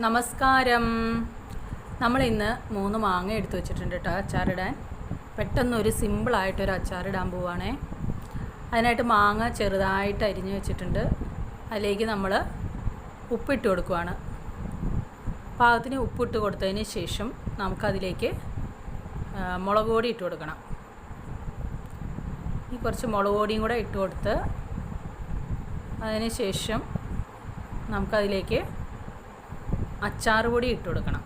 നമസ്കാരം. നമ്മൾ ഇന്ന് 3 മാങ്ങ എടുത്തു വെച്ചിട്ടുണ്ട് കേട്ടോ അച്ചാറിടാൻ. പെട്ടെന്നൊരു സിമ്പിളായിട്ടൊരു അച്ചാറിടാൻ പോവുകയാണേ. അതിനായിട്ട് മാങ്ങ ചെറുതായിട്ട് അരിഞ്ഞ് വെച്ചിട്ടുണ്ട്. അതിലേക്ക് നമ്മൾ ഉപ്പിട്ട് കൊടുക്കുകയാണ്. പാകത്തിന് ഉപ്പിട്ട് കൊടുത്തതിന് ശേഷം നമുക്കതിലേക്ക് മുളക് പൊടി ഇട്ട് കൊടുക്കണം. ഈ കുറച്ച് മുളക് പൊടിയും കൂടെ ഇട്ട് കൊടുത്ത് അതിന് ശേഷം നമുക്കതിലേക്ക് അച്ചാർ പൊടി ഇട്ട് കൊടുക്കണം.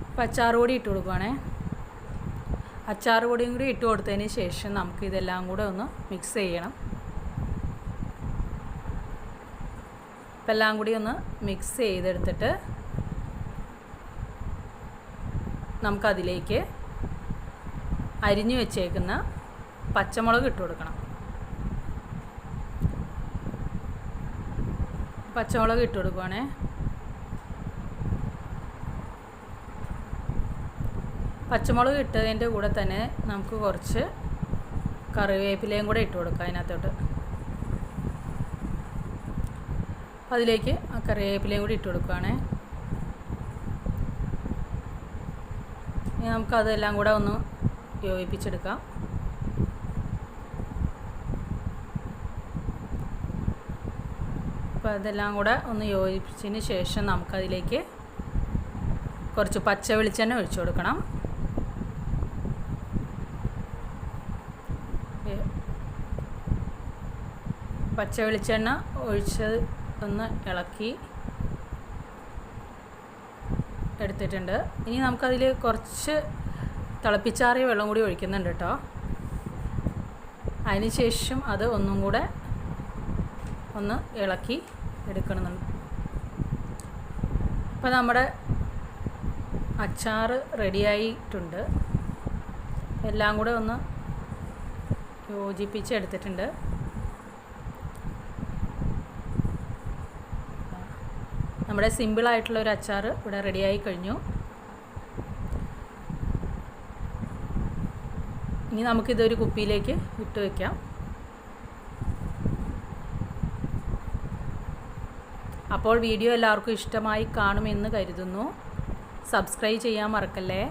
അപ്പോൾ അച്ചാർ പൊടി ഇട്ട് കൊടുക്കുകയാണേ. അച്ചാർ പൊടിയും കൂടി ഇട്ട് കൊടുത്തതിന് ശേഷം നമുക്കിതെല്ലാം കൂടെ ഒന്ന് മിക്സ് ചെയ്യണം. അപ്പം എല്ലാം കൂടി ഒന്ന് മിക്സ് ചെയ്തെടുത്തിട്ട് നമുക്കതിലേക്ക് അരിഞ്ഞു വെച്ചേക്കുന്ന പച്ചമുളക് ഇട്ട് കൊടുക്കണം. പച്ചമുളക് ഇട്ട് കൊടുക്കുവാണേ. പച്ചമുളക് ഇട്ടതിൻ്റെ കൂടെ തന്നെ നമുക്ക് കുറച്ച് കറിവേപ്പിലയും കൂടെ ഇട്ട് കൊടുക്കാം അതിനകത്തോട്ട്. അതിലേക്ക് ആ കറിവേപ്പിലയും കൂടി ഇട്ട് കൊടുക്കുകയാണേ. ഇനി നമുക്കതെല്ലാം കൂടെ ഒന്ന് യോജിപ്പിച്ചെടുക്കാം. അപ്പോൾ അതെല്ലാം കൂടെ ഒന്ന് യോജിപ്പിച്ചതിന് ശേഷം നമുക്കതിലേക്ക് കുറച്ച് പച്ച വെളിച്ചെണ്ണ ഒഴിച്ചു കൊടുക്കണം. പച്ച വെളിച്ചെണ്ണ ഒഴിച്ച് ഒന്ന് ഇളക്കി എടുത്തിട്ടുണ്ട്. ഇനി നമുക്കതിൽ കുറച്ച് തിളപ്പിച്ചാറിയ വെള്ളം കൂടി ഒഴിക്കുന്നുണ്ട് കേട്ടോ. അതിന് ശേഷം അത് ഒന്നും കൂടെ ഒന്ന് ഇളക്കി എടുക്കണമെന്നുണ്ട്. അപ്പോൾ നമ്മുടെ അച്ചാർ റെഡിയായിട്ടുണ്ട്. എല്ലാം കൂടെ ഒന്ന് യോജിപ്പിച്ചെടുത്തിട്ടുണ്ട്. നമ്മുടെ സിമ്പിളായിട്ടുള്ളൊരു അച്ചാർ ഇവിടെ റെഡിയായി കഴിഞ്ഞു. ഇനി നമുക്കിതൊരു കുപ്പിയിലേക്ക് ഇട്ട് വയ്ക്കാം. അപ്പോൾ വീഡിയോ എല്ലാവർക്കും ഇഷ്ടമായി കാണുമെന്ന് കരുതുന്നു. സബ്സ്ക്രൈബ് ചെയ്യാൻ മറക്കല്ലേ.